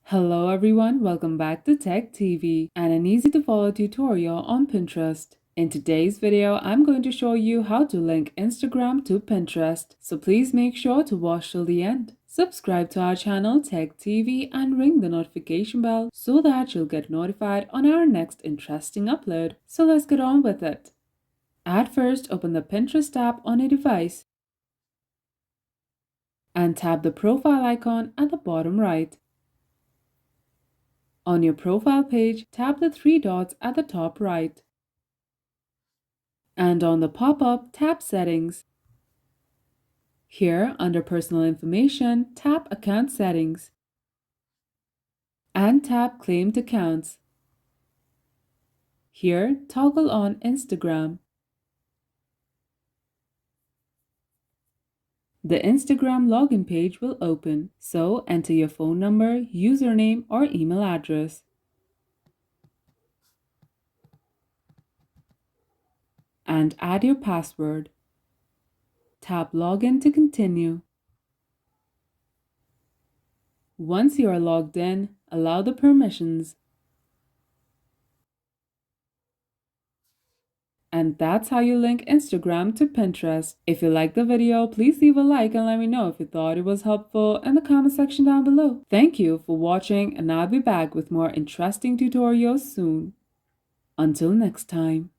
Hello everyone, welcome back to Tech TV and an easy to follow tutorial on Pinterest. In today's video, I'm going to show you how to link Instagram to Pinterest, so please make sure to watch till the end. Subscribe to our channel Tech TV and ring the notification bell so that you'll get notified on our next interesting upload. So let's get on with it. At first, open the Pinterest app on a device and tap the profile icon at the bottom right. On your profile page, tap the three dots at the top right. And on the pop-up, tap Settings. Here, under Personal Information, tap Account Settings. And tap Claimed Accounts. Here, toggle on Instagram. The Instagram login page will open, so enter your phone number, username, or email address. And add your password. Tap Login to continue. Once you are logged in, allow the permissions. And that's how you link Instagram to Pinterest. If you liked the video, please leave a like and let me know if you thought it was helpful in the comment section down below. Thank you for watching, and I'll be back with more interesting tutorials soon. Until next time.